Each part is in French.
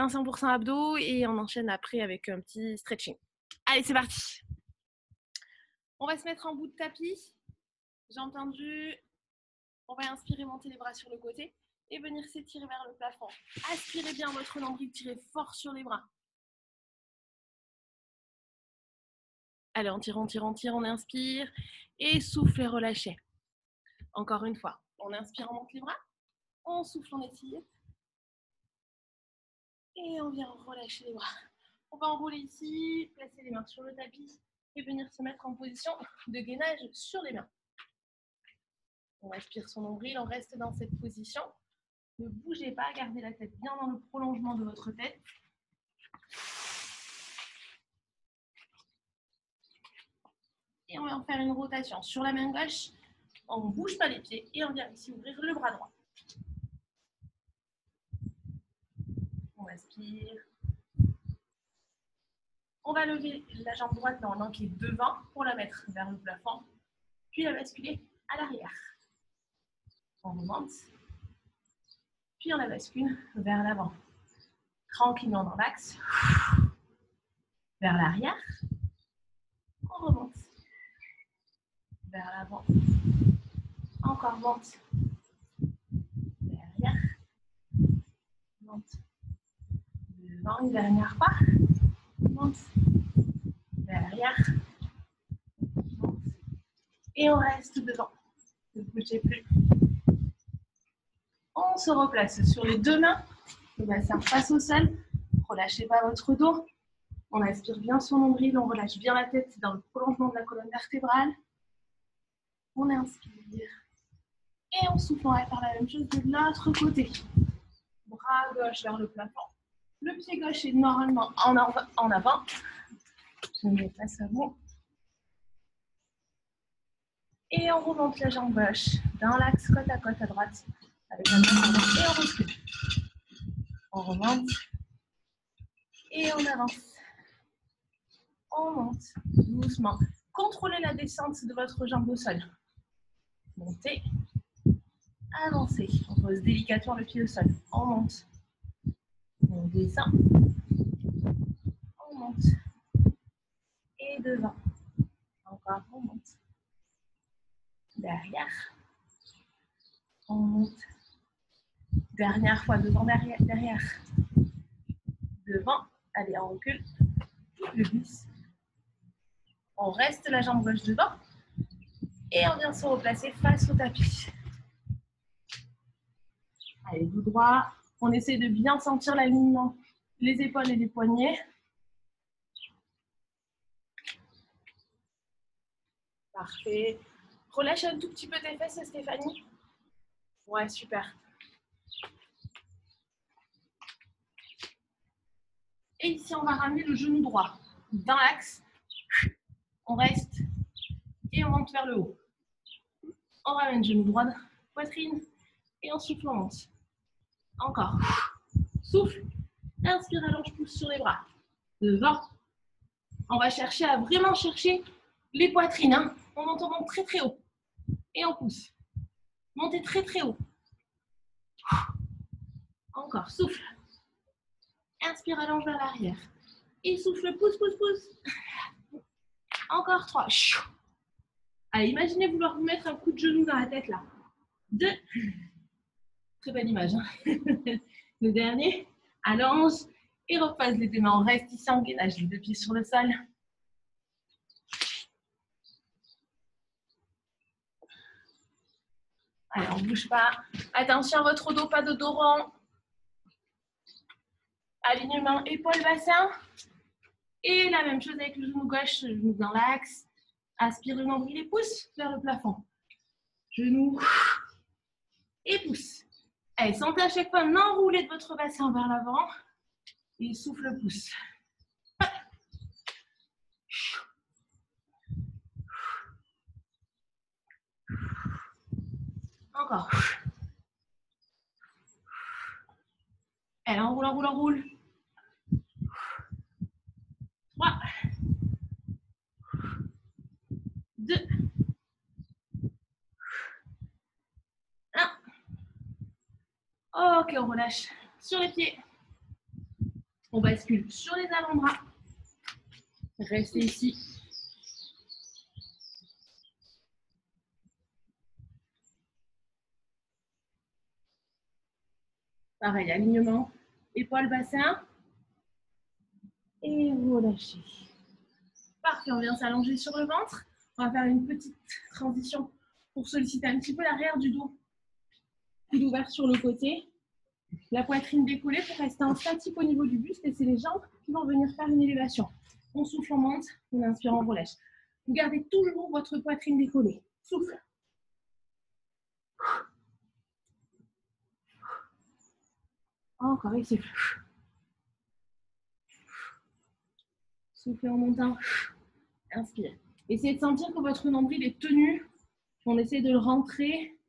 un 100% abdos et on enchaîne après avec un petit stretching. Allez, c'est parti. On va se mettre en bout de tapis. Jambes tendues. On va inspirer, monter les bras sur le côté et venir s'étirer vers le plafond. Aspirez bien votre nombril, tirez fort sur les bras. Allez, on tire, on tire, on tire, on inspire et souffle et relâchez. Encore une fois, on inspire, on monte les bras, on souffle, on étire et on vient relâcher les bras. On va enrouler ici, placer les mains sur le tapis et venir se mettre en position de gainage sur les mains. On aspire son nombril, on reste dans cette position. Ne bougez pas, gardez la tête bien dans le prolongement de votre tête. Et on va en faire une rotation. Sur la main gauche, on ne bouge pas les pieds et on vient ici ouvrir le bras droit. On aspire. On va lever la jambe droite normalement qui est devant pour la mettre vers le plafond, puis la basculer à l'arrière. On remonte, puis on la bascule vers l'avant. Tranquillement dans l'axe, vers l'arrière. On remonte, vers l'avant. Encore monte, vers l'arrière. Monte, devant, une dernière fois. Monte, vers l'arrière. Monte. Et on reste devant. Ne bougez plus. On se replace sur les deux mains. Le bassin face au sol. Relâchez pas votre dos. On aspire bien son nombril. On relâche bien la tête dans le prolongement de la colonne vertébrale. On inspire. Et on souffle. On va faire la même chose de l'autre côté. Bras gauche vers le plafond. Le pied gauche est normalement en avant. Je me mets face à vous. Et on remonte la jambe gauche dans l'axe côte à côte à droite. Avec la main gauche et on recule. On remonte. Et on avance. On monte doucement. Contrôlez la descente de votre jambe au sol. Montez. Avancez. On pose délicatement le pied au sol. On monte. On descend. On monte. Et devant. Encore, on monte. Derrière. On monte. Dernière fois, devant, derrière. Devant. Allez, on recule. Le glisse. On reste la jambe gauche devant. Et on vient se replacer face au tapis. Allez, dos droit. On essaie de bien sentir l'alignement, les épaules et les poignets. Parfait. Relâche un tout petit peu tes fesses, Stéphanie. Ouais, super. Et ici, on va ramener le genou droit dans l'axe. On reste et on monte vers le haut. On ramène le genou droit, poitrine et on souffle, on monte. Encore. Souffle. Inspire, allonge, pousse sur les bras. Devant. On va chercher à vraiment chercher les poitrines. Hein. On monte très très haut. Et on pousse. Montez très très haut. Encore. Souffle. Inspire, allonge vers l'arrière. Et souffle, pousse, pousse, pousse. Encore 3. Allez, imaginez vouloir vous mettre un coup de genou dans la tête là. 2. Très belle image. Hein. Le dernier. Allonge et repasse les deux mains. On reste ici en gainage, les deux pieds sur le sol. Allez, on ne bouge pas. Attention à votre dos, pas de dos rond. Alignement épaule-bassin. Et la même chose avec le genou gauche, le genou dans l'axe. Aspire le nombril et pousse vers le plafond. Genou et pousse. Allez, sentez à chaque fois l'enroulé de votre bassin vers l'avant. Et souffle, pousse. Encore. Allez, enroule, enroule, enroule. 3. 2. 1. Ok, on relâche sur les pieds. On bascule sur les avant-bras. Restez ici. Pareil, alignement, épaules, bassin. Et relâchez. Parfait, on vient s'allonger sur le ventre. On va faire une petite transition pour solliciter un petit peu l'arrière du dos. Coude ouvert sur le côté. La poitrine décollée pour rester en statique au niveau du buste. Et c'est les jambes qui vont venir faire une élévation. On souffle, on monte. On inspire, on relâche. Vous gardez toujours votre poitrine décollée. Souffle. Encore, et souffle. Soufflez en montant. Inspire. Essayez de sentir que votre nombril est tenu. On essaie de le rentrer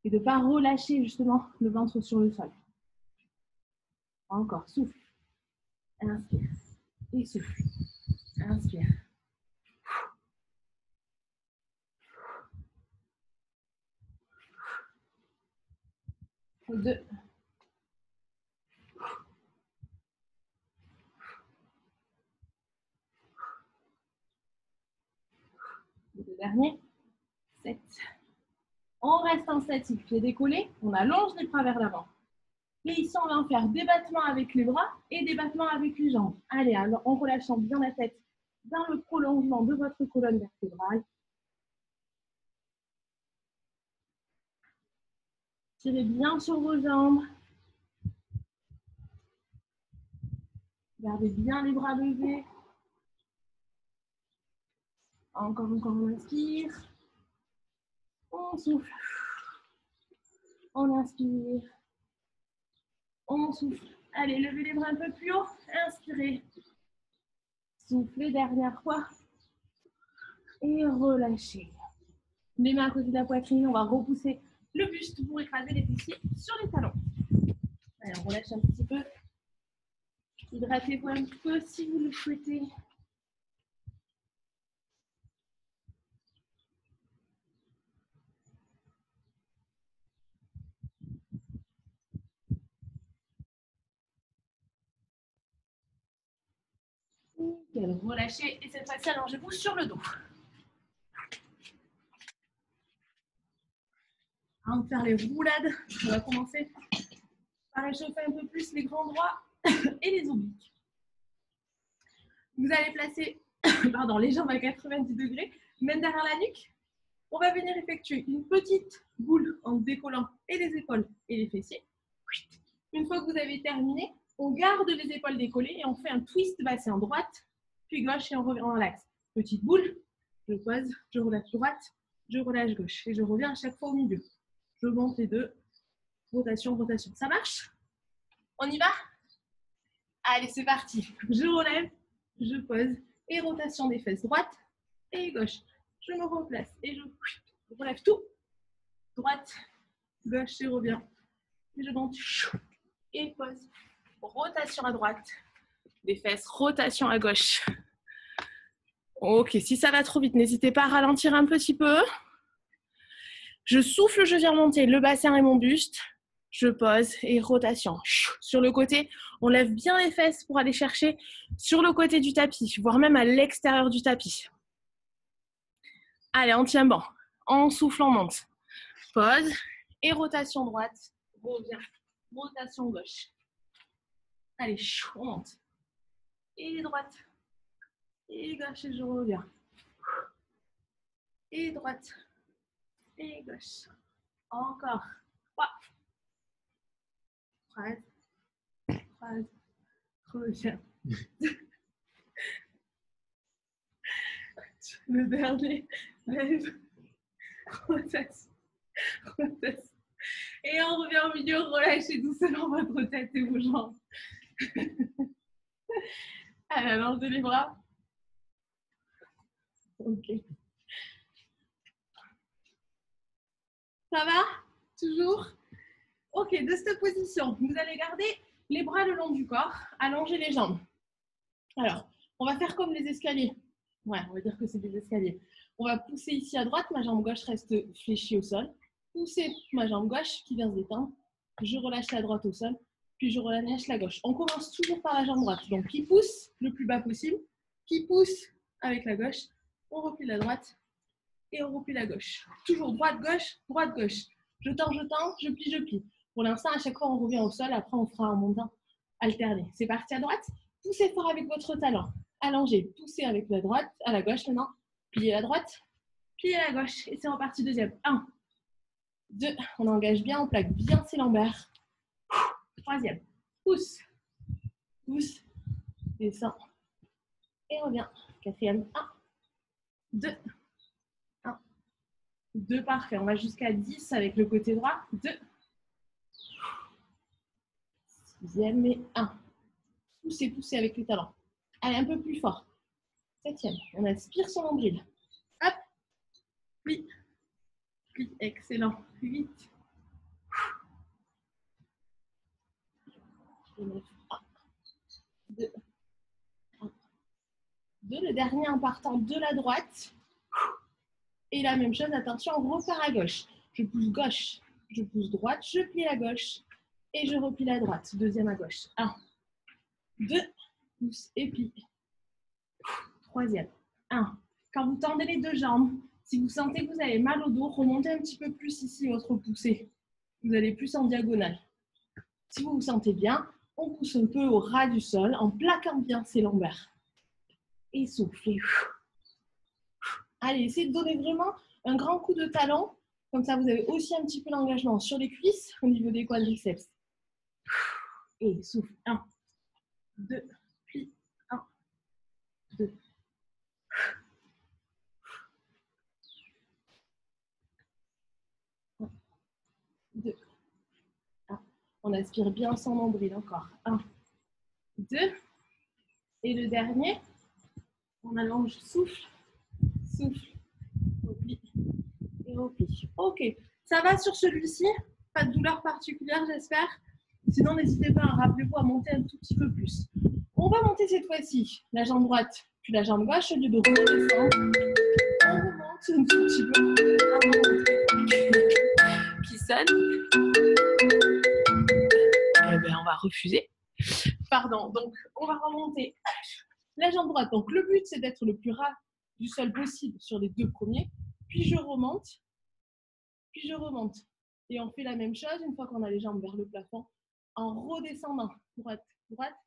et de ne pas relâcher justement le ventre sur le sol. Encore, souffle. Inspire. Et souffle. Inspire. 2. Le dernier. 7. On reste en statique, pied décollé. On allonge les bras vers l'avant. Et ici, on va en faire des battements avec les bras et des battements avec les jambes. Allez, alors en relâchant bien la tête dans le prolongement de votre colonne vertébrale. Tirez bien sur vos jambes. Gardez bien les bras levés. Encore, on inspire. On souffle. On inspire. On souffle. Allez, levez les bras un peu plus haut. Inspirez. Soufflez, dernière fois. Et relâchez. Les mains à côté de la poitrine. On va repousser le buste pour écraser les fessiers sur les talons. Allez, on relâche un petit peu. Hydratez-vous un peu si vous le souhaitez. Nickel, relâchez et cette fois-ci, allongez-vous sur le dos. Avant de faire les roulades, on va commencer par réchauffer un peu plus les grands droits et les obliques. Vous allez placer les jambes à 90 degrés, main derrière la nuque. On va venir effectuer une petite boule en décollant et les épaules et les fessiers. Une fois que vous avez terminé, on garde les épaules décollées et on fait un twist bassin droite, puis gauche et on revient en relax. Petite boule, je pose, je relâche droite, je relâche gauche et je reviens à chaque fois au milieu. Je monte les deux, rotation, rotation. Ça marche? On y va? Allez, c'est parti. Je relève, je pose et rotation des fesses droite et gauche. Je me replace et je relève tout. Droite, gauche et reviens. Et je monte et pose. Rotation à droite des fesses, rotation à gauche. Ok, si ça va trop vite, n'hésitez pas à ralentir un petit peu. Je souffle, je viens monter le bassin et mon buste. Je pose et rotation. Sur le côté, on lève bien les fesses pour aller chercher sur le côté du tapis, voire même à l'extérieur du tapis. Allez, on tient bon. On souffle, on monte. Pause et rotation droite. Revient. Rotation gauche. Allez, on monte. Et droite. Et gauche et je reviens. Et droite. Et gauche. Encore. 3. Phrase. Reviens. Le dernier. Lève. Rotation. Rotation. Et on revient au milieu, relâchez doucement votre tête et vos jambes. Allez, allongez les bras. Ok. Ça va? Toujours? Ok, de cette position, vous allez garder les bras le long du corps, allonger les jambes. Alors, on va faire comme les escaliers. Ouais, on va dire que c'est des escaliers. On va pousser ici à droite, ma jambe gauche reste fléchie au sol. Pousser ma jambe gauche qui vient se détendre. Je relâche la droite au sol. puis je relâche la gauche. On commence toujours par la jambe droite. Donc, qui pousse le plus bas possible, qui pousse avec la gauche, on replie la droite et on replie la gauche. Toujours droite-gauche, droite-gauche. Je tends, je plie, je plie. Pour l'instant, à chaque fois, on revient au sol. Après, on fera un montant alterné. C'est parti à droite. Poussez fort avec votre talon. Allongez, poussez avec la droite, à la gauche maintenant. Pliez la droite, pliez la gauche. Et c'est reparti, deuxième. 1, 2, on engage bien, on plaque bien ses lombaires. Troisième, pousse, pousse, descend. Et revient. Quatrième, 1, 2, 1, 2, parfait. On va jusqu'à 10 avec le côté droit. 2, sixième et 1. Poussez, poussez avec les talons. Allez, un peu plus fort. Septième, on aspire son nombril. Hop, plie, plie, excellent. 8. 9, 1, 2, 1, 2. Le dernier en partant de la droite. Et la même chose, attention, on repart à gauche. Je pousse gauche, je pousse droite, je plie la gauche et je replie la droite. Deuxième à gauche. 1, 2, pousse et plie. Troisième. 1. Quand vous tendez les deux jambes, si vous sentez que vous avez mal au dos, remontez un petit peu plus ici votre poussée. Vous allez plus en diagonale. Si vous vous sentez bien, on pousse un peu au ras du sol en plaquant bien ses lombaires. Et soufflez. Allez, essayez de donner vraiment un grand coup de talon. Comme ça, vous avez aussi un petit peu d'engagement sur les cuisses au niveau des quadriceps. Et souffle. 1, 2, puis 1, 2. 1, 2, 1. On aspire bien son nombril encore. 1, 2. Et le dernier, on allonge, souffle, souffle, replie et replie. Ok, ça va sur celui-ci. Pas de douleur particulière, j'espère. Sinon, n'hésitez pas, rappelez-vous à monter un tout petit peu plus. On va monter cette fois-ci la jambe droite, puis la jambe gauche, au lieu de redescendre. On remonte un tout petit peu. Qui sonne. Eh bien, on va refuser. Pardon, donc on va remonter la jambe droite. Donc le but, c'est d'être le plus ras du sol possible sur les deux premiers. Puis je remonte. Puis je remonte. Et on fait la même chose une fois qu'on a les jambes vers le plafond. En redescendant, droite, droite,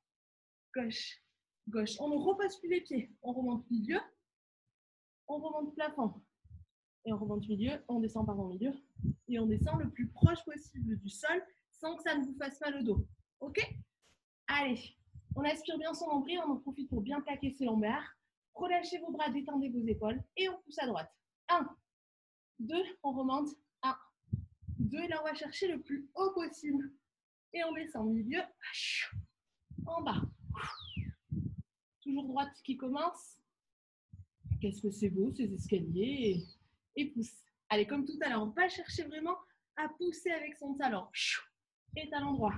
gauche, gauche. On ne repasse plus les pieds. On remonte milieu, on remonte plafond. Et on remonte milieu, on descend par le milieu. Et on descend le plus proche possible du sol sans que ça ne vous fasse mal au dos. Ok? Allez, on aspire bien son nombril, on en profite pour bien plaquer ses lombaires. Relâchez vos bras, détendez vos épaules et on pousse à droite. 1, 2, on remonte. 1, 2, et là on va chercher le plus haut possible. Et on descend milieu, en bas. Toujours droite qui commence. Qu'est-ce que c'est beau ces escaliers. Et pousse. Allez, comme tout à l'heure, on va chercher vraiment à pousser avec son talon. Et talon droit.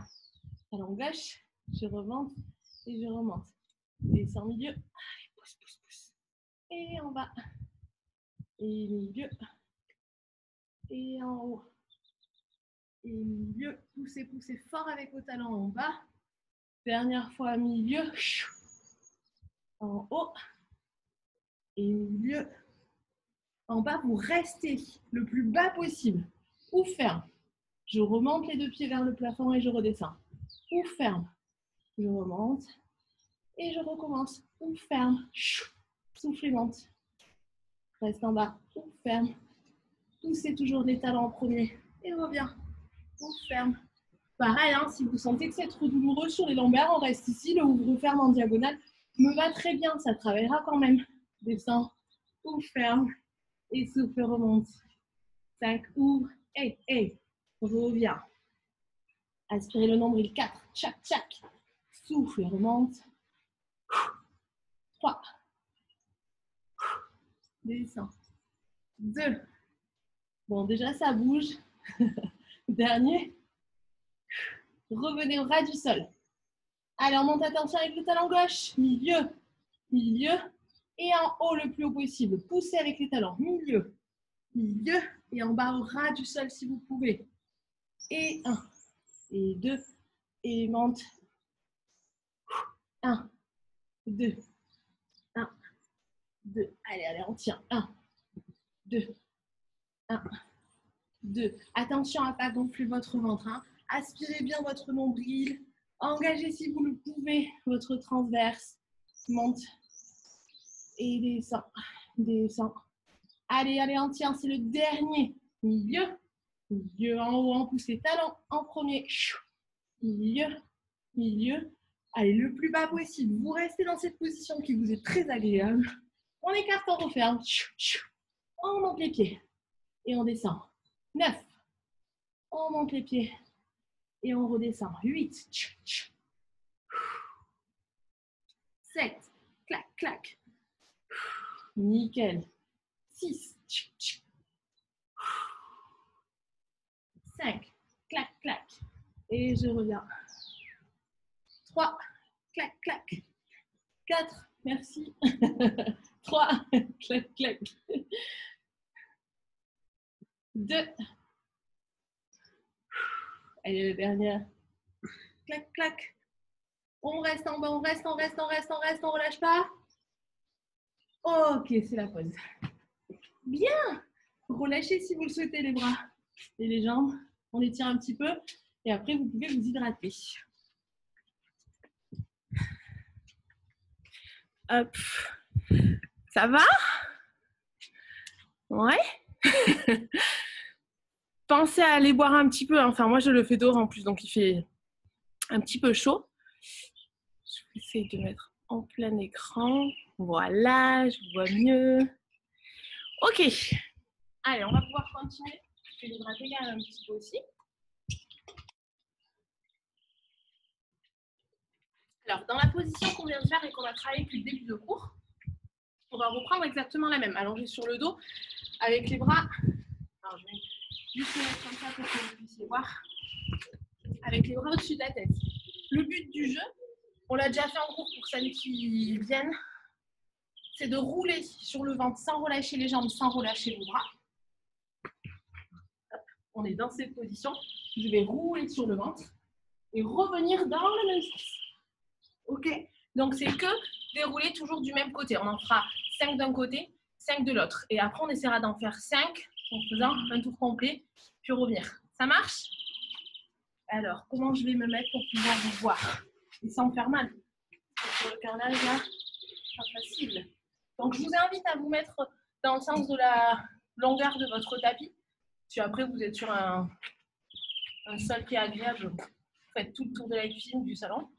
Talon gauche, je remonte et je remonte. Descends milieu. Allez, pousse, pousse, pousse. Et en bas. Et milieu. Et en haut. Et milieu. Poussez, poussez fort avec vos talons en bas. Dernière fois, milieu. En haut. Et milieu. En bas, vous restez le plus bas possible. Ou ferme. Je remonte les deux pieds vers le plafond et je redescends. Ou ferme. Je remonte. Et je recommence. Ou ferme. Souffle et monte. Reste en bas. Ou ferme. Poussez toujours les talons en premier. Et reviens. Ou ferme. Pareil, hein, si vous sentez que c'est trop douloureux sur les lombaires, on reste ici. Le ouvre-ferme en diagonale me va très bien. Ça travaillera quand même. Descends. Ou ferme. Et souffle, remonte. 5, ouvre. Hey, hey. Reviens. Aspirez le nombril. 4. Tchac, tchac. Souffle et remonte. 3. Descends. 2. Bon, déjà, ça bouge. Dernier. Revenez au ras du sol. Allez, on monte, attention avec le talon gauche. Milieu. Milieu. Et en haut, le plus haut possible. Poussez avec les talons. Milieu. Milieu. Et en bas, au ras du sol si vous pouvez. Et 1. Et 2. Et monte. 1, 2, 1, 2. Allez, allez, on tient. 1, 2, 1, 2. Attention à ne pas gonfler votre ventre. Hein. Aspirez bien votre nombril. Engagez, si vous le pouvez, votre transverse. Monte. Et descend. Descend. Allez, allez, on tient. C'est le dernier. Milieu. Milieu en haut. On pousse les talons en premier. Milieu. Milieu. Allez, le plus bas possible. Vous restez dans cette position qui vous est très agréable. On écarte, on referme. On monte les pieds. Et on descend. 9. On monte les pieds. Et on redescend. 8. 7. Clac, clac. Nickel. 6. 5. Clac, clac. Et je reviens. 3. Clac, clac. 4. Merci. 3. Clac, clac. 2. Allez, la dernière. Clac, clac. On reste en bas, on reste, on reste, on reste, on reste, on relâche pas. Ok, c'est la pause. Bien. Relâchez si vous le souhaitez les bras et les jambes. On les tire un petit peu et après vous pouvez vous hydrater. Hop. Ça va? Ouais. Pensez à aller boire un petit peu. Enfin, moi, je le fais dehors en plus, donc il fait un petit peu chaud. Je vais essayer de mettre en plein écran. Voilà, je vois mieux. Ok. Allez, on va pouvoir continuer. Je vais l'hydrater un petit peu aussi. Alors, dans la position qu'on vient de faire et qu'on a travaillé depuis le début de cours, on va reprendre exactement la même. Allongé sur le dos, avec les bras. Alors, je vais juste me mettre comme ça pour que vous puissiez voir. Avec les bras au-dessus de la tête. Le but du jeu, on l'a déjà fait en cours pour celles qui viennent, c'est de rouler sur le ventre sans relâcher les jambes, sans relâcher les bras. Hop, on est dans cette position. Je vais rouler sur le ventre et revenir dans le même sens. Ok? Donc, c'est que dérouler toujours du même côté. On en fera 5 d'un côté, 5 de l'autre. Et après, on essaiera d'en faire 5 en faisant un tour complet, puis revenir. Ça marche? Alors, comment je vais me mettre pour pouvoir vous voir? Et sans me faire mal. Sur le carrelage, là, pas facile. Donc, je vous invite à vous mettre dans le sens de la longueur de votre tapis. Puis après, vous êtes sur un sol qui est agréable. Vous faites tout le tour de la cuisine du salon.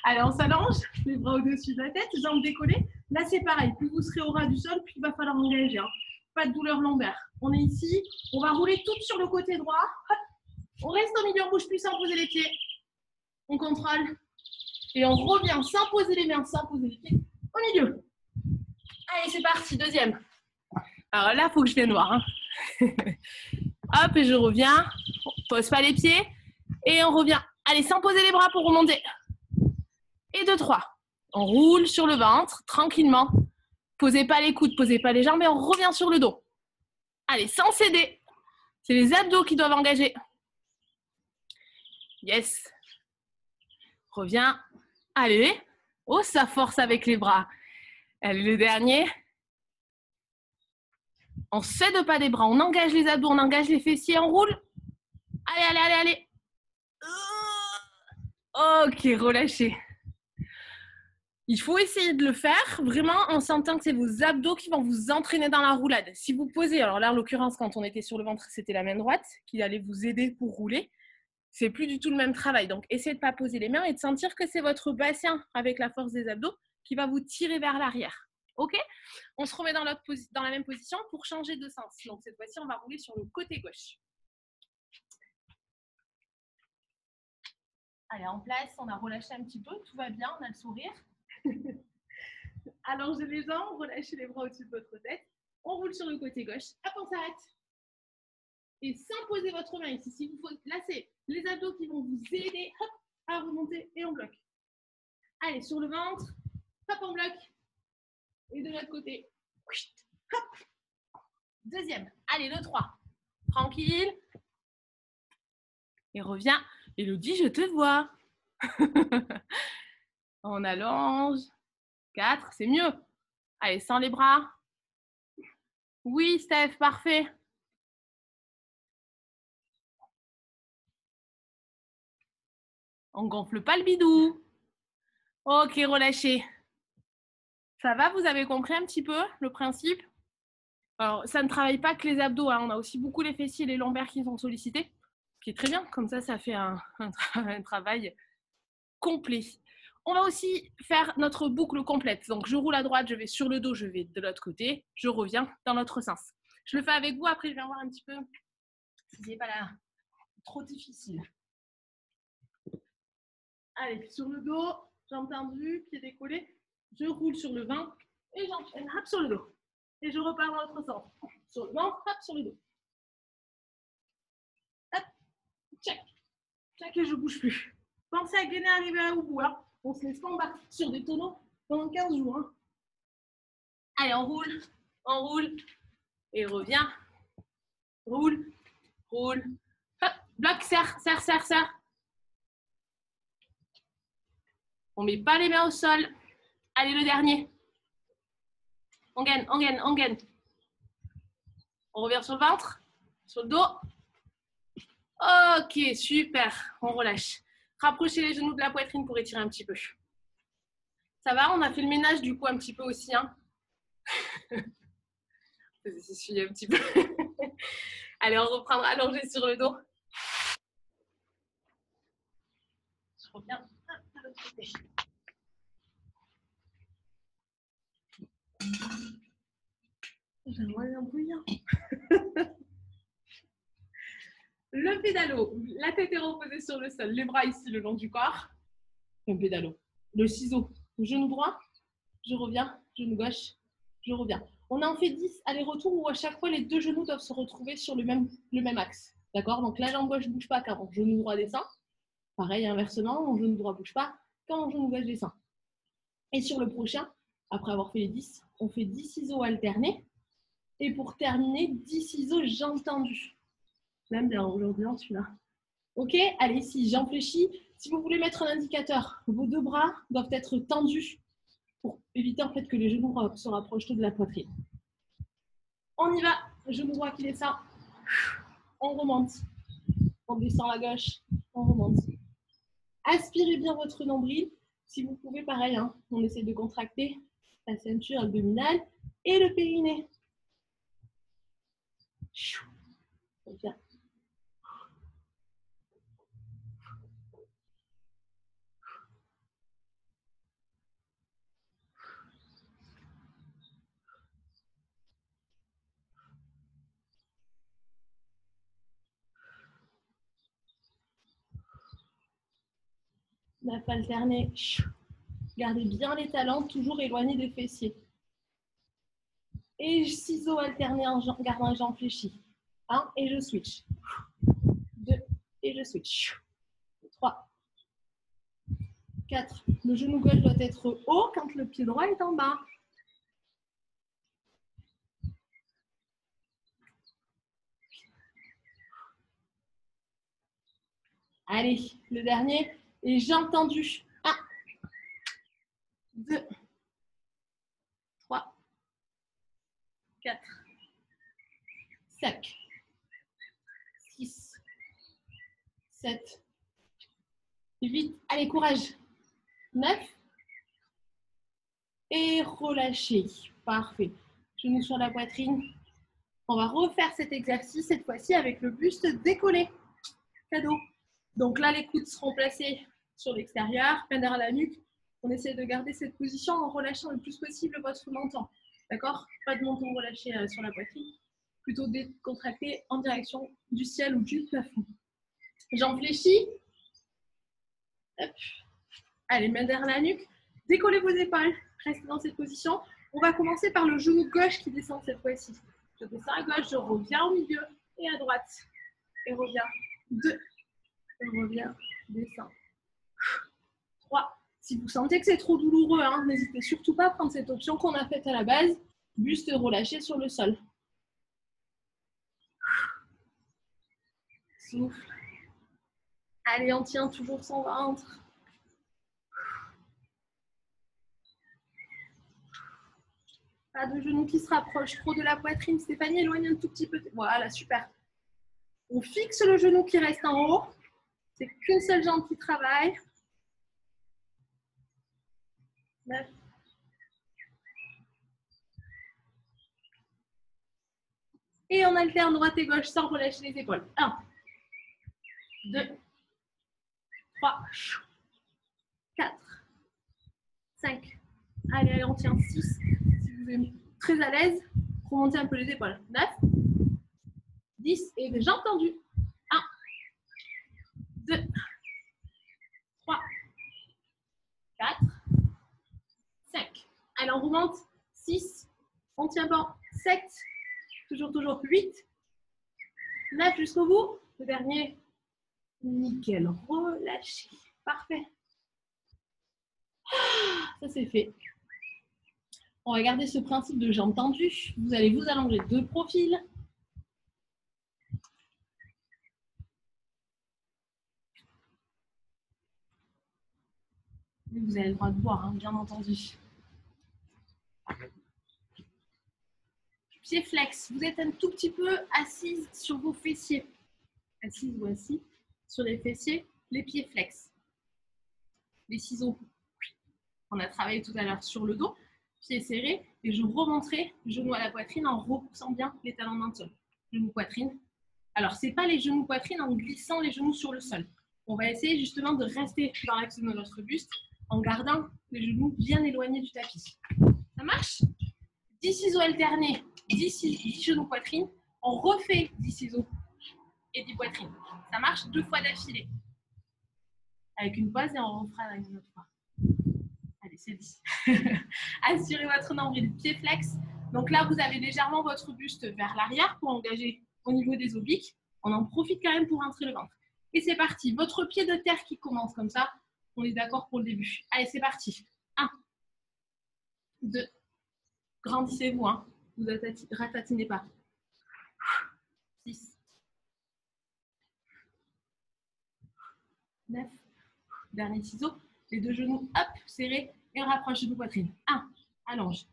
Allez, on s'allonge, les bras au-dessus de la tête, jambes décollées. Là, c'est pareil. Plus vous serez au ras du sol, plus il va falloir engager. Hein. Pas de douleur lombaire. On est ici. On va rouler toutes sur le côté droit. Hop. On reste au milieu, on ne bouge plus sans poser les pieds. On contrôle. Et on revient sans poser les mains, sans poser les pieds. Au milieu. Allez, c'est parti. Deuxième. Alors là, il faut que je vienne voir. Hein. Hop, et je reviens. On pose pas les pieds. Et on revient. Allez, sans poser les bras pour remonter. Et 2, 3. On roule sur le ventre, tranquillement. Posez pas les coudes, posez pas les jambes et on revient sur le dos. Allez, sans céder. C'est les abdos qui doivent engager. Yes. Reviens. Allez. Oh, ça force avec les bras. Allez, le dernier. On ne cède pas des bras. On engage les abdos, on engage les fessiers, on roule. Allez, allez, allez, allez. Ok, relâchez. Il faut essayer de le faire vraiment en sentant que c'est vos abdos qui vont vous entraîner dans la roulade. Si vous posez, alors là en l'occurrence quand on était sur le ventre, c'était la main droite qui allait vous aider pour rouler. C'est plus du tout le même travail. Donc essayez de ne pas poser les mains et de sentir que c'est votre bassin avec la force des abdos qui va vous tirer vers l'arrière. Ok? On se remet dans la même position pour changer de sens. Donc cette fois-ci, on va rouler sur le côté gauche. Allez, en place, on a relâché un petit peu, tout va bien, on a le sourire. Allongez les jambes, relâchez les bras au-dessus de votre tête. On roule sur le côté gauche. Hop, on s'arrête. Et sans poser votre main ici. Si vous faut, là, c'est les abdos qui vont vous aider hop, à remonter et on bloque. Allez, sur le ventre. Hop, on bloque. Et de l'autre côté. Hop. Deuxième. Allez, le 3. Tranquille. Et reviens Élodie, je te vois. On allonge. 4, c'est mieux. Allez, sans les bras. Oui, Steph, parfait. On gonfle pas le bidou. Ok, relâchez. Ça va, vous avez compris un petit peu le principe? Alors, ça ne travaille pas que les abdos, hein. On a aussi beaucoup les fessiers et les lombaires qui sont sollicités, ce qui est très bien. Comme ça fait un travail complet. On va aussi faire notre boucle complète. Donc, je roule à droite, je vais sur le dos, je vais de l'autre côté, je reviens dans l'autre sens. Je le fais avec vous, après je vais voir un petit peu si c'est pas là trop difficile. Allez, sur le dos, jambes tendues, pieds décollés, je roule sur le ventre et j'enchaîne, hop, sur le dos. Et je repars dans l'autre sens. Sur le ventre, hop, sur le dos. Hop, check. Check et je bouge plus. Pensez à gainer arriver au bout. Hein. On se laisse pas embarquer sur des tonneaux pendant 15 jours. Hein. Allez, on roule et revient. Roule, roule. Hop, bloc, serre, serre, serre, serre. On met pas les mains au sol. Allez, le dernier. On gagne, on gagne, on gagne. On revient sur le ventre, sur le dos. Ok, super. On relâche. Rapprochez les genoux de la poitrine pour étirer un petit peu. Ça va? On a fait le ménage du coup un petit peu aussi. Hein. S'essuyer un petit peu. Allez, on reprendra allongé sur le dos. Je reviens à l'autre côté. J'aimerais un brouillard. Le pédalo, la tête est reposée sur le sol, les bras ici le long du corps. Un pédalo. Le ciseau, genou droit, je reviens, genou gauche, je reviens. On en fait 10 allers-retours où à chaque fois les deux genoux doivent se retrouver sur le même axe. D'accord? Donc la jambe gauche ne bouge pas quand mon genou droit descend. Pareil, inversement, mon genou droit ne bouge pas quand mon genou gauche descend. Et sur le prochain, après avoir fait les 10, on fait 10 ciseaux alternés. Et pour terminer, 10 ciseaux jambes tendues. Même bien aujourd'hui, celui-là. Ok, allez, ici, jambes fléchies. Si vous voulez mettre un indicateur, vos deux bras doivent être tendus pour éviter en fait que les genoux se rapprochent de la poitrine. On y va, genou droit qui descend. On remonte. On descend la gauche, on remonte. Aspirez bien votre nombril. Si vous pouvez, pareil, hein, on essaie de contracter la ceinture abdominale et le périnée. Bien. On va alterner. Gardez bien les talons, toujours éloignés des fessiers. Et ciseaux alternés en gardant les jambes fléchies. 1 et je switch. 2 et je switch. 3. 4. Le genou gauche doit être haut quand le pied droit est en bas. Allez, le dernier. Et jambes tendues. 1, 2, 3, 4, 5, 6, 7, 8. Allez, courage. 9. Et relâchez. Parfait. Genoux sur la poitrine. On va refaire cet exercice, cette fois-ci avec le buste décollé. Cadeau. Donc là, les coudes seront placés sur l'extérieur, main derrière la nuque. On essaie de garder cette position en relâchant le plus possible votre menton. D'accord? Pas de menton relâché sur la poitrine. Plutôt décontracté en direction du ciel ou du plafond. Jambes fléchies. Hop. Allez, main derrière la nuque. Décollez vos épaules. Restez dans cette position. On va commencer par le genou gauche qui descend cette fois-ci. Je descends à gauche, je reviens au milieu et à droite. Et reviens. 2. Et reviens. Descends. 3. Si vous sentez que c'est trop douloureux, hein, n'hésitez surtout pas à prendre cette option qu'on a faite à la base. Buste relâché sur le sol. Souffle. Allez, on tient toujours son ventre. Pas de genoux qui se rapprochent trop de la poitrine. Stéphanie, éloigne un tout petit peu. Voilà, super. On fixe le genou qui reste en haut. C'est qu'une seule jambe qui travaille. 9. Et on alterne droite et gauche sans relâcher les épaules. 1, 2, 3, 4, 5. Allez, allez, on tient 6. Si vous êtes très à l'aise, remontez un peu les épaules. 9, 10 et les jambes tendues. 1, 2, 3, 4, 5. Allez, on remonte. 6. On tient bon. 7. Toujours. 8. 9 jusqu'au bout. Le dernier. Nickel. Relâchez. Parfait. Ça, c'est fait. On va garder ce principe de jambes tendues. Vous allez vous allonger de profil. Vous avez le droit de boire, hein, bien entendu. Pieds flex. Vous êtes un tout petit peu assise sur vos fessiers. Assise ou assis sur les fessiers, les pieds flex. Les ciseaux. On a travaillé tout à l'heure sur le dos, pieds serrés, et je remonterai genou à la poitrine en repoussant bien les talons dans le sol. Genou poitrine. Alors, ce n'est pas les genoux poitrine en glissant les genoux sur le sol. On va essayer justement de rester dans l'axe de notre buste en gardant les genoux bien éloignés du tapis. Ça marche? 10 ciseaux alternés, 10 genoux poitrine. On refait 10 ciseaux et 10 poitrines. Ça marche 2 fois d'affilée. Avec une pause et on refera une autre fois. Allez, c'est dit. Assurez votre nombril, pied flex. Donc là, vous avez légèrement votre buste vers l'arrière pour engager au niveau des obliques. On en profite quand même pour rentrer le ventre. Et c'est parti. Votre pied de terre qui commence comme ça. On est d'accord pour le début. Allez, c'est parti. 1, 2. Grandissez-vous, hein. Vous ratatinez pas. 6. 9. Dernier ciseau. Les 2 genoux, hop, serrés. Et on rapproche genou poitrine. 1. Allonge.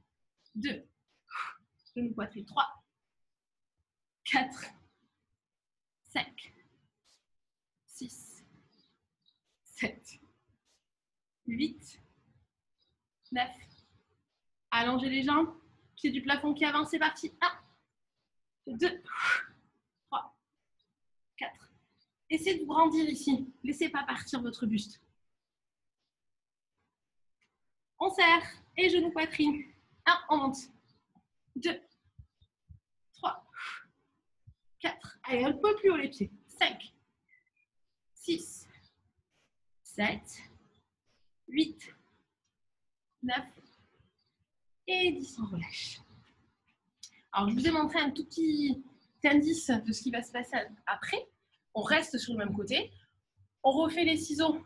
2. Genou poitrine. 3. 4. 5. 6. 7. 8. 9. Allongez les jambes. Pied du plafond qui avance. C'est parti. 1. 2. 3. 4. Essayez de vous grandir ici. Laissez pas partir votre buste. On serre. Et genou poitrine. 1. On monte. 2. 3. 4. Allez, un peu plus haut les pieds. 5. 6. 7. 8. 9. Et 10. On relâche. Alors, je vous ai montré un tout petit indice de ce qui va se passer après. On reste sur le même côté. On refait les ciseaux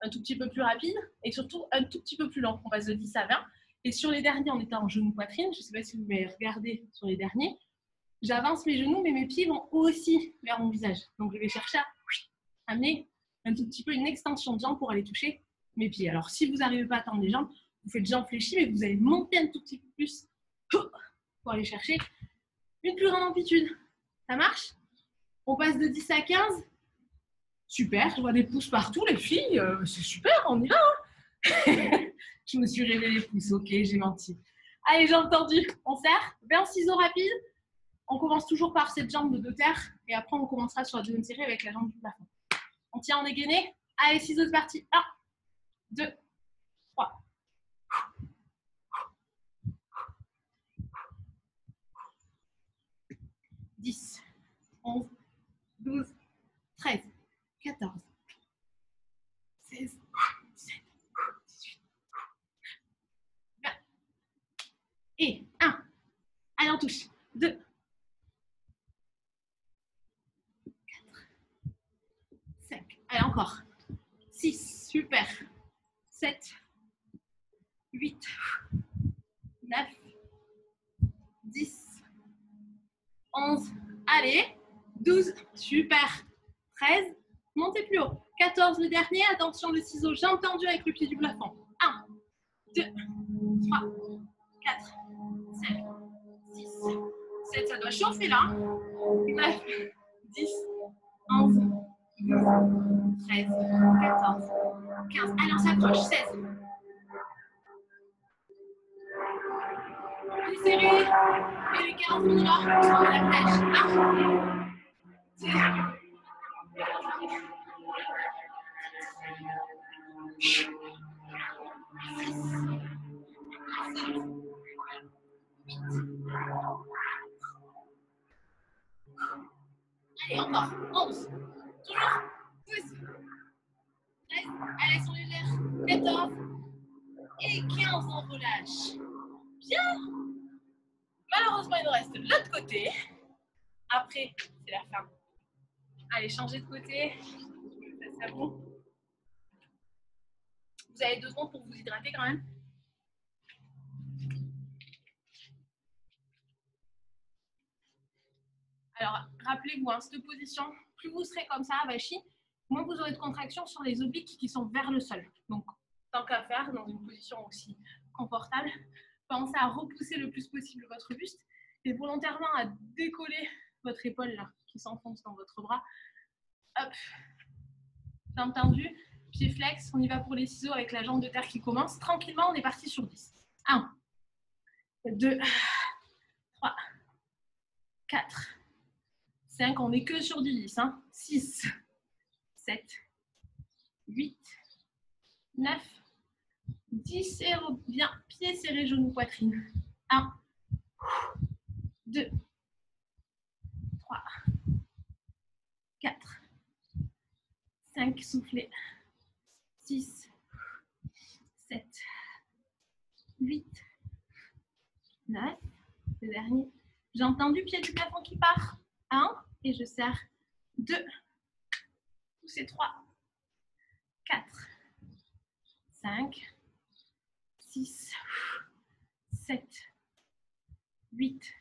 un tout petit peu plus rapide et surtout un tout petit peu plus lent. On passe de 10 à 20. Et sur les derniers, on était en genou poitrine. Je ne sais pas si vous m'avez regardé sur les derniers. J'avance mes genoux, mais mes pieds vont aussi vers mon visage. Donc, je vais chercher à amener un tout petit peu une extension de jambe pour aller toucher mes pieds. Alors, si vous n'arrivez pas à tendre les jambes, vous faites jambes fléchies, mais vous allez monter un tout petit peu plus pour aller chercher une plus grande amplitude. Ça marche? On passe de 10 à 15. Super, je vois des pouces partout, les filles. C'est super, on y va. Hein. Je me suis révélé les pouces, ok, j'ai menti. Allez, jambes tendues, on serre. 20 ciseaux rapides. On commence toujours par cette jambe de terre et après on commencera sur la deuxième série avec la jambe du plafond. On tient, on est gainé. Allez, ciseaux, c'est parti. 1, 2, 3. 10, 11, 12, 13, 14, 16, 17, 18, 20. Et 1. Allez, on touche. 2, 4, 5. Allez, encore. 6, super. 7, 8, 9, 10, 11, allez, 12, super. 13, montez plus haut. 14 le dernier. Attention, le ciseau, jambe tendue avec le pied du plafond. 1, 2, 3, 4, 5, 6, 7. Ça doit chauffer là. 9, 10, 11, 12, 13, 14, 15. Allez, on s'approche. 16. Plus serré. Et les 40 minimum, on s'en va à la plage. 1, 2, 6. Allez, encore. 11. Toujours. 12. 13. Allez, sont légères. 14. Et 15, on relâche. Bien. Malheureusement, il nous reste de l'autre côté. Après, c'est la fin. Allez, changez de côté. Ça serait bon. Vous avez 2 secondes pour vous hydrater quand même. Alors, rappelez-vous, hein, cette position, plus vous serez comme ça, avachi, moins vous aurez de contraction sur les obliques qui sont vers le sol. Donc, tant qu'à faire, dans une position aussi confortable, pensez à repousser le plus possible votre buste et volontairement à décoller votre épaule là, qui s'enfonce dans votre bras. Hop, jambe tendue, pied flex, on y va pour les ciseaux avec la jambe de terre qui commence. Tranquillement, on est parti sur 10. 1, 2, 3, 4, 5, on n'est que sur du 10. Hein. 6, 7, 8, 9, 10, et bien, pieds serrés, genoux, poitrine. 1, 2, 3, 4, 5, soufflez. 6, 7, 8, 9, le dernier. J'ai entendu pied du plafond qui part. 1, et je serre. 2, poussez 3, 4, 5, 6, 7, 8,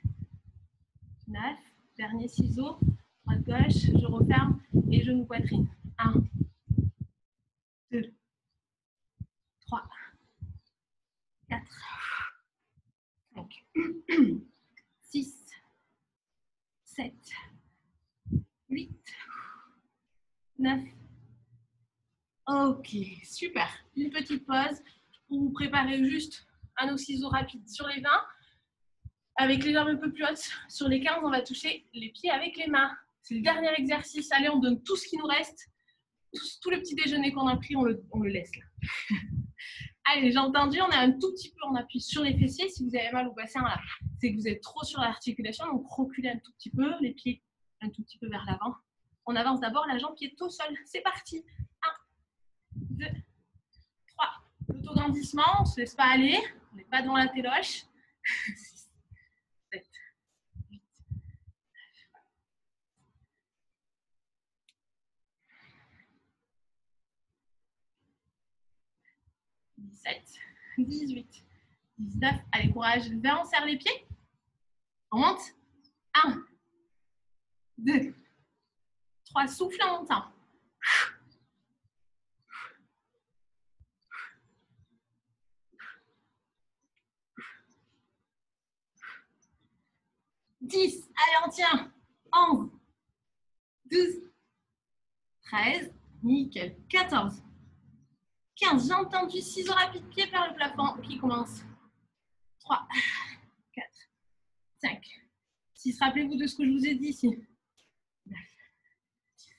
9. Dernier ciseau. Droite gauche, je referme et genou poitrine. 1, 2, 3, 4, 5, 6, 7, 8, 9. Ok, super. Une petite pause pour vous préparer juste à nos ciseaux rapides sur les 20. Avec les jambes un peu plus hautes, sur les 15, on va toucher les pieds avec les mains. C'est le dernier exercice. Allez, on donne tout ce qui nous reste. Tout le petit déjeuner qu'on a pris, on le laisse là. Allez, j'ai entendu, on a un tout petit peu, on appuie sur les fessiers. Si vous avez mal au bassin, là, c'est que vous êtes trop sur l'articulation. Donc, reculez un tout petit peu, les pieds un tout petit peu vers l'avant. On avance d'abord la jambe qui est au sol. C'est parti. 1, 2, 3. L'autograndissement, on ne se laisse pas aller. On n'est pas devant la téloche. 6, 7, 8, 17, 18, 19. Allez, courage. 20, on serre les pieds. On monte. 1, 2, 3. Souffle en montant. 10. Allez, on tient. 11, 12, 13. Nickel. 14. 15. J'ai entendu ciseaux rapides, pieds vers le plafond qui commence. 3, 4, 5, 6. Rappelez-vous de ce que je vous ai dit ici. 9, 10,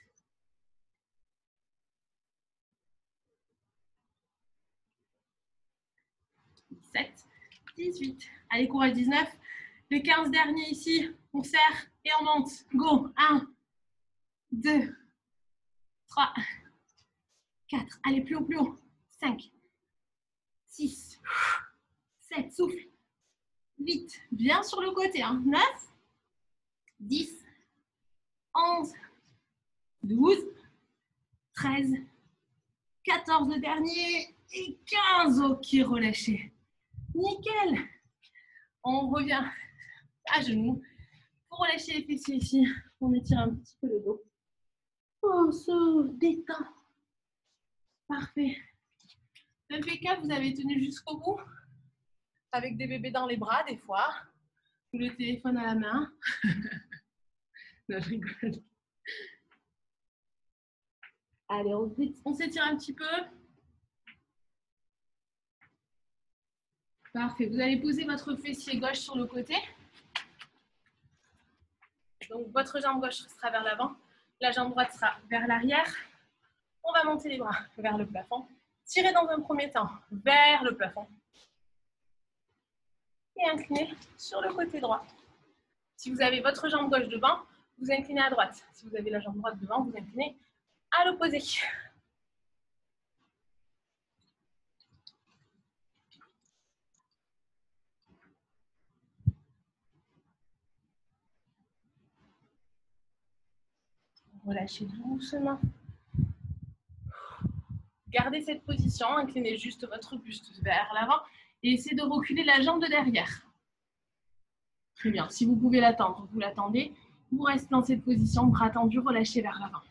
17, 18. Allez, courage, 19. Les 15 derniers ici, on serre et on monte. Go. 1, 2, 3, 4. Allez, plus haut, plus haut. 5, 6, 7. Souffle. 8. Bien sur le côté. 9, 10, 11, 12, 13, 14 le dernier et 15. Ok, relâchez. Nickel. On revient à genoux. Pour relâcher les fessiers ici, on étire un petit peu le dos. On se détend Parfait. Impeccable, vous avez tenu jusqu'au bout. Avec des bébés dans les bras, des fois. Ou le téléphone à la main. Non, je rigole. Allez, on s'étire un petit peu. Parfait. Vous allez poser votre fessier gauche sur le côté. Donc, votre jambe gauche sera vers l'avant. La jambe droite sera vers l'arrière. On va monter les bras vers le plafond. Tirez dans un premier temps vers le plafond. Et inclinez sur le côté droit. Si vous avez votre jambe gauche devant, vous inclinez à droite. Si vous avez la jambe droite devant, vous inclinez à l'opposé. Relâchez doucement. Gardez cette position, inclinez juste votre buste vers l'avant et essayez de reculer la jambe de derrière. Très bien. Si vous pouvez l'attendre, vous l'attendez. Vous restez dans cette position, bras tendus, relâchez vers l'avant.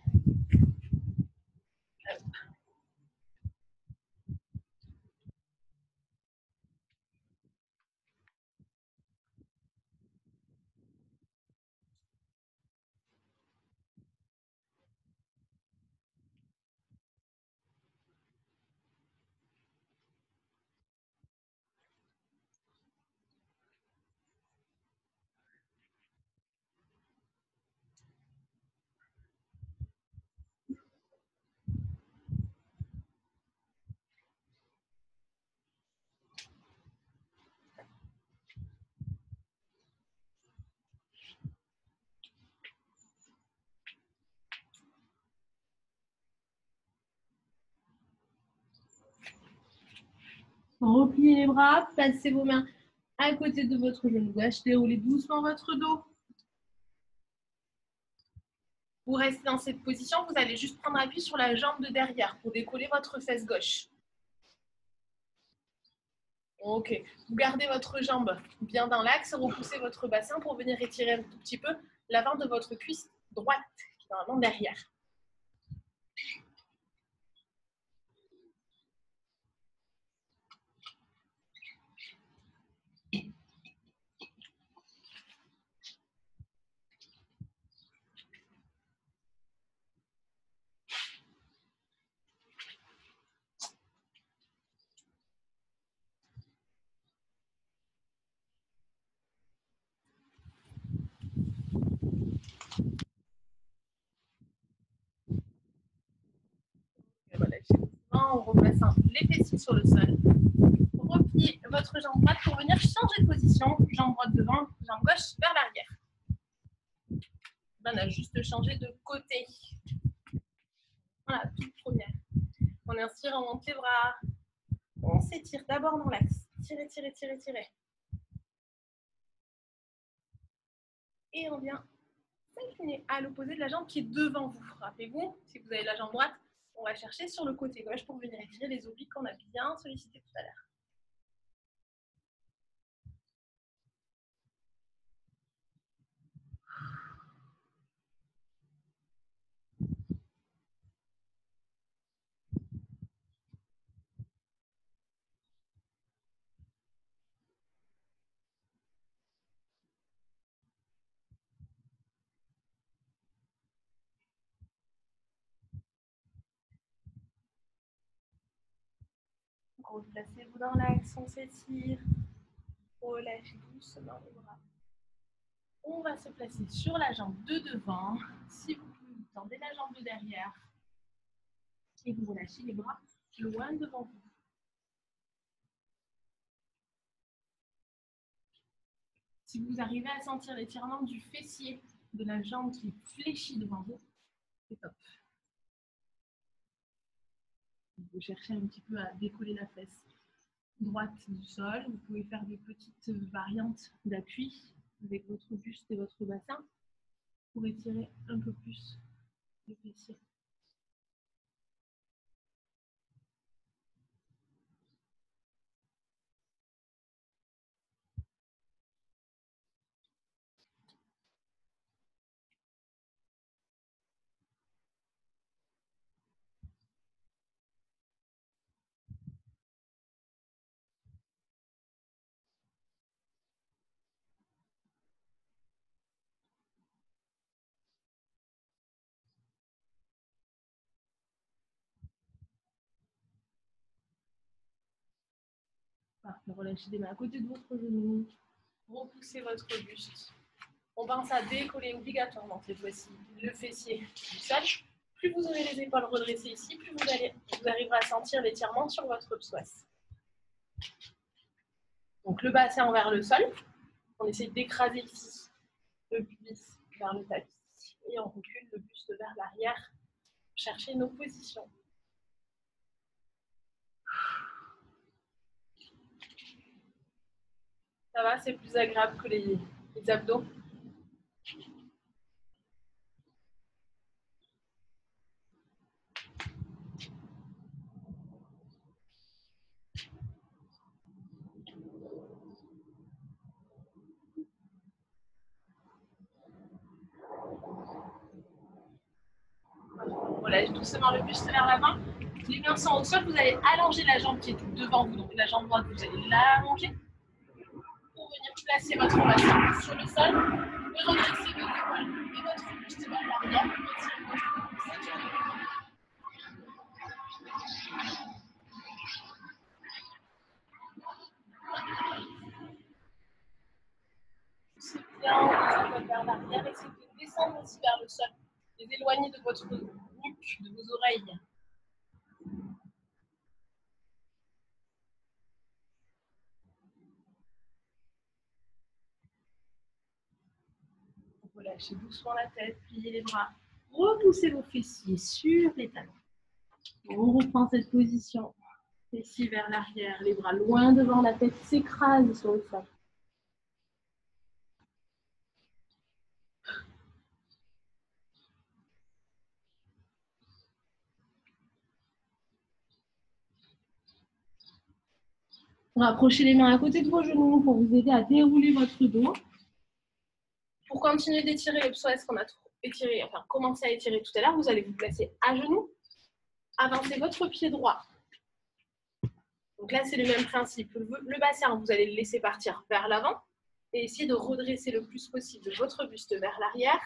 Repliez les bras, passez vos mains à côté de votre genou gauche, déroulez doucement votre dos. Vous restez dans cette position, vous allez juste prendre appui sur la jambe de derrière pour décoller votre fesse gauche. Ok, vous gardez votre jambe bien dans l'axe, repoussez votre bassin pour venir étirer un tout petit peu l'avant de votre cuisse droite, qui est normalement derrière. Voilà, en replaçant les fessiers sur le sol. Repliez votre jambe droite pour venir changer de position. Jambe droite devant, jambe gauche vers l'arrière. On a juste changé de côté. Voilà, toute première. On inspire, on monte les bras. On s'étire d'abord dans l'axe. Tirez, tirez, tirez, tirez. Et on vient s'incliner à l'opposé de la jambe qui est devant vous. Rappelez-vous, si vous avez la jambe droite, on va chercher sur le côté gauche pour venir étirer les obliques qu'on a bien sollicités tout à l'heure. Replacez-vous dans l'axe, on s'étire. Relâchez doucement les bras. On va se placer sur la jambe de devant. Si vous pouvez, vous tendez la jambe de derrière. Et vous relâchez les bras loin devant vous. Si vous arrivez à sentir l'étirement du fessier de la jambe qui est fléchie devant vous, c'est top. Vous cherchez un petit peu à décoller la fesse droite du sol. Vous pouvez faire des petites variantes d'appui avec votre buste et votre bassin pour étirer un peu plus le fessier. Parfait. Relâchez les mains à côté de votre genou. Repoussez votre buste. On pense à décoller obligatoirement cette fois-ci le fessier du sol. Plus vous aurez les épaules redressées ici, plus vous arriverez à sentir l'étirement sur votre psoas. Donc le bassin vers le sol. On essaie d'écraser ici le pubis vers le tapis. Et on recule le buste vers l'arrière pour chercher nos positions. Ça va, c'est plus agréable que les abdos. On relâche doucement le buste vers l'avant. Les mains sont au sol, vous allez allonger la jambe qui est devant vous. Donc la jambe droite, vous allez l'allonger pour venir placer votre bassin sur le sol. Et redressez vos épaules et votre buste vers l'arrière. Retirez votre ceinture. Poussez bien les épaules vers l'arrière. Essayez de descendre aussi vers le sol. Les éloigner de votre nuque, de vos oreilles. Relâchez doucement la tête, pliez les bras. Repoussez vos fessiers sur les talons. On reprend cette position. Fessiers vers l'arrière, les bras loin devant, la tête s'écrase sur le sol. Rapprochez les mains à côté de vos genoux pour vous aider à dérouler votre dos. Pour continuer d'étirer le psoas qu'on a étiré, enfin commencé à étirer tout à l'heure, vous allez vous placer à genoux, avancez votre pied droit. Donc là, c'est le même principe. Le bassin, vous allez le laisser partir vers l'avant et essayer de redresser le plus possible votre buste vers l'arrière.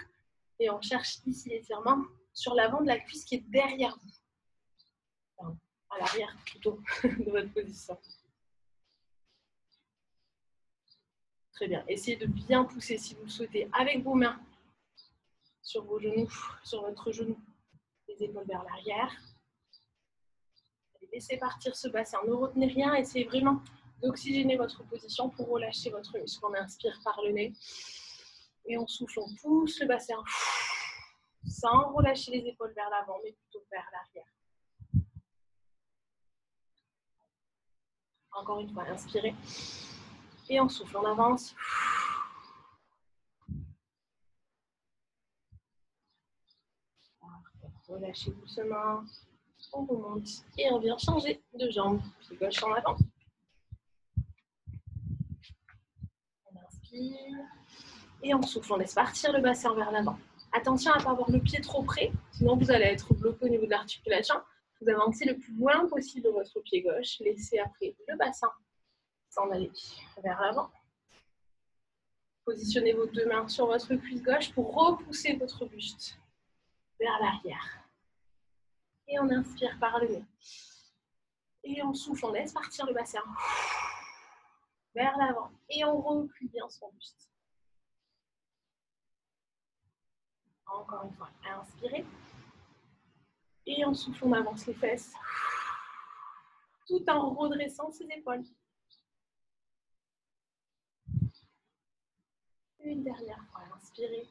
Et on cherche ici l'étirement sur l'avant de la cuisse qui est derrière vous. Enfin, à l'arrière plutôt de votre position. Très bien. Essayez de bien pousser si vous le souhaitez avec vos mains sur vos genoux, sur votre genou, les épaules vers l'arrière. Laissez partir ce bassin. Ne retenez rien. Essayez vraiment d'oxygéner votre position pour relâcher votre muscle. On inspire par le nez et on souffle. On pousse le bassin sans relâcher les épaules vers l'avant, mais plutôt vers l'arrière. Encore une fois, inspirez. Et on souffle, on avance. Relâchez doucement. On remonte et on vient changer de jambe. Pied gauche en avant. On inspire. Et on souffle, on laisse partir le bassin vers l'avant. Attention à ne pas avoir le pied trop près, sinon vous allez être bloqué au niveau de l'articulation. Vous avancez le plus loin possible de votre pied gauche. Laissez après le bassin s'en aller vers l'avant. Positionnez vos deux mains sur votre cuisse gauche pour repousser votre buste vers l'arrière. Et on inspire par le nez. Et on souffle, on laisse partir le bassin vers l'avant. Et on recule bien son buste. Encore une fois, inspirez. Et on souffle, on avance les fesses. Tout en redressant ses épaules. Une dernière fois, inspirez.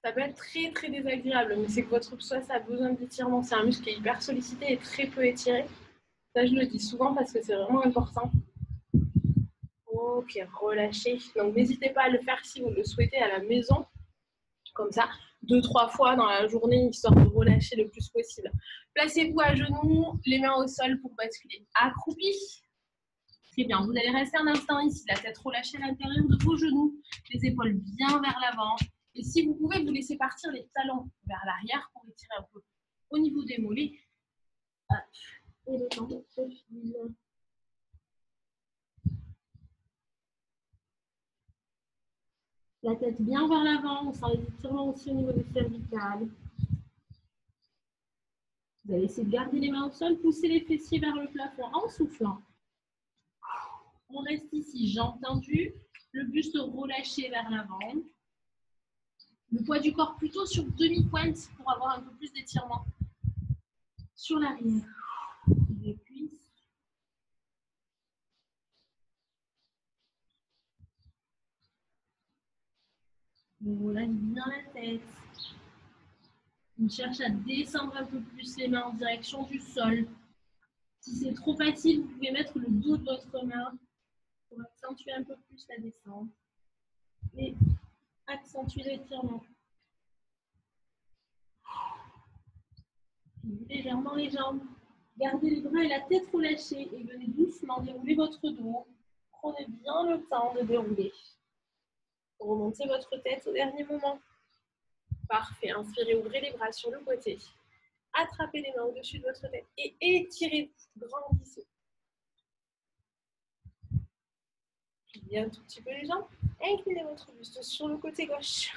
Ça peut être très très désagréable, mais c'est que votre psoas a besoin d'étirement. C'est un muscle qui est hyper sollicité et très peu étiré. Ça, je le dis souvent parce que c'est vraiment important. Ok, relâchez. Donc, n'hésitez pas à le faire si vous le souhaitez à la maison. Comme ça, 2-3 fois dans la journée, histoire de relâcher le plus possible. Placez-vous à genoux, les mains au sol pour basculer. Accroupi. Très bien. Vous allez rester un instant ici, la tête relâchée à l'intérieur de vos genoux, les épaules bien vers l'avant. Et si vous pouvez, vous laissez partir les talons vers l'arrière pour étirer un peu au niveau des mollets. Et le temps se file. La tête bien vers l'avant, on sent les étirements aussi au niveau des cervicales. Vous allez essayer de garder les mains au sol, pousser les fessiers vers le plafond en soufflant. On reste ici, jambes tendues, le buste relâché vers l'avant. Le poids du corps plutôt sur demi-pointe pour avoir un peu plus d'étirement. Sur l'arrière, les cuisses. On relâche bien la tête. On cherche à descendre un peu plus les mains en direction du sol. Si c'est trop facile, vous pouvez mettre le dos de votre main pour accentuer un peu plus la descente. Et accentuer l'étirement. Légèrement les jambes. Gardez les bras et la tête relâchés et venez doucement dérouler votre dos. Prenez bien le temps de dérouler. Remontez votre tête au dernier moment. Parfait. Inspirez, ouvrez les bras sur le côté. Attrapez les mains au-dessus de votre tête et étirez, grandissez. Pliez un tout petit peu les jambes. Inclinez votre buste sur le côté gauche.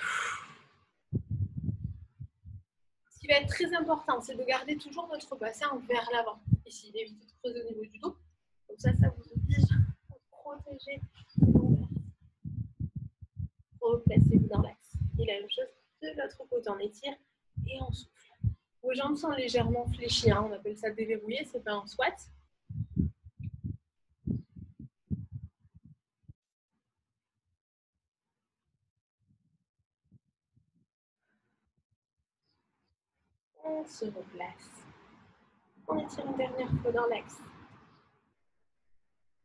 Ce qui va être très important, c'est de garder toujours votre bassin vers l'avant. Ici, évitez de creuser au niveau du dos. Comme ça, ça vous oblige à protéger les lombaires. Replacez-vous dans l'axe. Et la même chose de l'autre côté, on étire et on souffle. Vos jambes sont légèrement fléchies, hein. On appelle ça déverrouiller, c'est pas un squat. On se replace. On étire une dernière fois dans l'axe.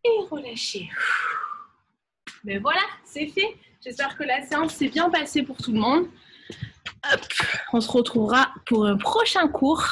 Et relâchez. Mais voilà, c'est fait. J'espère que la séance s'est bien passée pour tout le monde. Hop, on se retrouvera pour un prochain cours.